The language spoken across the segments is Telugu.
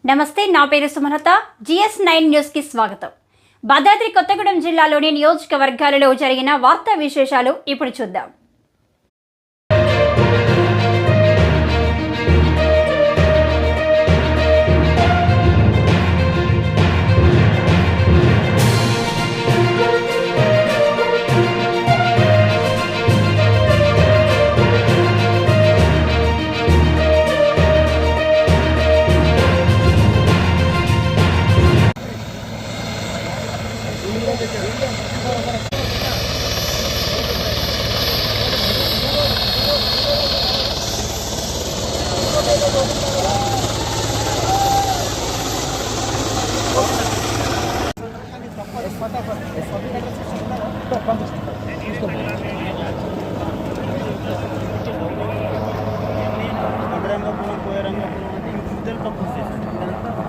నమస్తే, నా పేరు సుమలత. GS9 న్యూస్ కి స్వాగతం. భద్రాద్రి కొత్తగూడెం జిల్లాలోని నియోజకవర్గాలలో జరిగిన వార్తా విశేషాలు ఇప్పుడు చూద్దాం.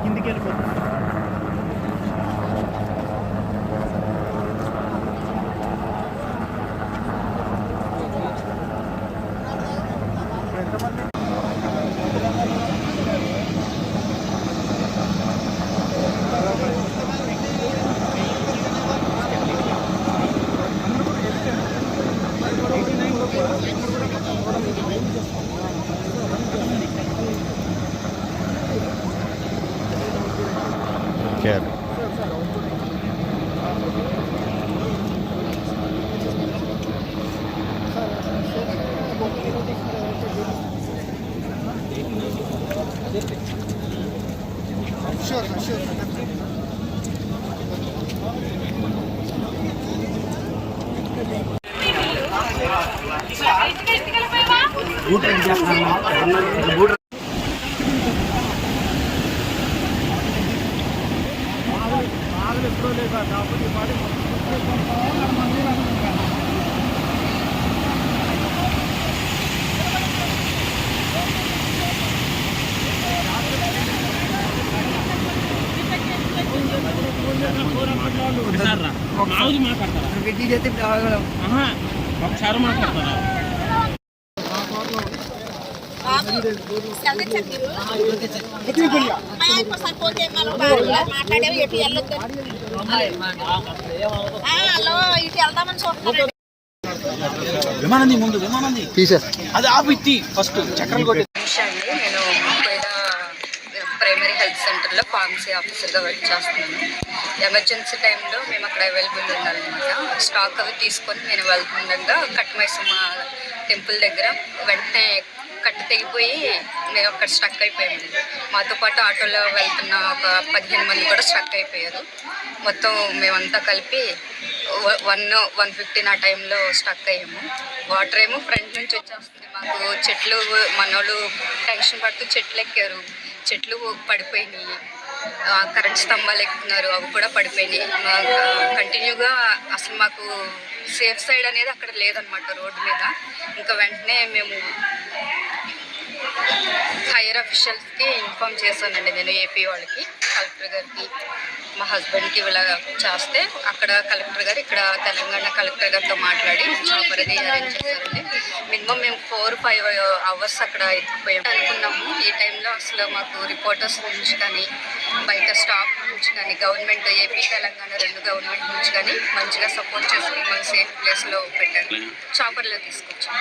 కిందికి వెళ్ళిపోతుంది. Care. Sure. ఒకసారి మాట్లాడతారా? విమానంది ముందు విమానంది అది ఆపిత్తి ఫస్ట్ చక్రం కొట్టి. నేను ముప్పైద ప్రైమరీ హెల్త్ సెంటర్లో ఫార్మసీ ఆఫీసర్గా వర్క్ చేస్తున్నాను. ఎమర్జెన్సీ టైంలో మేము అక్కడ అవైలబుల్ ఉండాలన్నమాట. స్టాక్ అవి తీసుకొని నేను వెళ్తుండగా కట్టమైసమ్మ టెంపుల్ దగ్గర వెంటనే కట్టు తెగిపోయి మేము అక్కడ స్ట్రక్ అయిపోయాము. మాతో పాటు ఆటోలో వెళ్తున్న ఒక 15 మంది కూడా స్ట్రక్ అయిపోయారు. మొత్తం మేమంతా కలిపి 1:15 ఆ టైంలో స్ట్రక్ అయ్యాము. వాటర్ ఏమో ఫ్రంట్ నుంచి వచ్చేస్తుంది. మాకు చెట్లు మనోళ్ళు టెన్షన్ పడుతూ చెట్లు ఎక్కారు, చెట్లు పడిపోయినాయి. కరెంట్ స్తంభాలు ఎక్కుతున్నారు, అవి కూడా పడిపోయినాయి. కంటిన్యూగా అసలు మాకు సేఫ్ సైడ్ అనేది అక్కడ లేదనమాట రోడ్డు మీద. ఇంకా వెంటనే మేము హైయర్ అఫీషియల్స్కి ఇన్ఫామ్ చేశానండి. నేను ఏపీ వాళ్ళకి, కలెక్టర్ గారికి, మా హస్బెండ్కి ఇలా చేస్తే అక్కడ కలెక్టర్ గారు ఇక్కడ తెలంగాణ కలెక్టర్ గారితో మాట్లాడి చాపర్ అది అరేంజ్ చేశారండి. మినిమం మేము 4-5 అవర్స్ అక్కడ ఎత్తుకుపోయాం అనుకున్నాము. ఈ టైంలో అసలు మాకు రిపోర్టర్స్ నుంచి కానీ బయట స్టాఫ్ నుంచి కానీ గవర్నమెంట్ ఏపీ తెలంగాణ 2 గవర్నమెంట్ నుంచి కానీ మంచిగా సపోర్ట్ చేసి మమ్మల్ని సేఫ్ ప్లేస్లో పెట్టారు. చాపర్లో తీసుకొచ్చాం.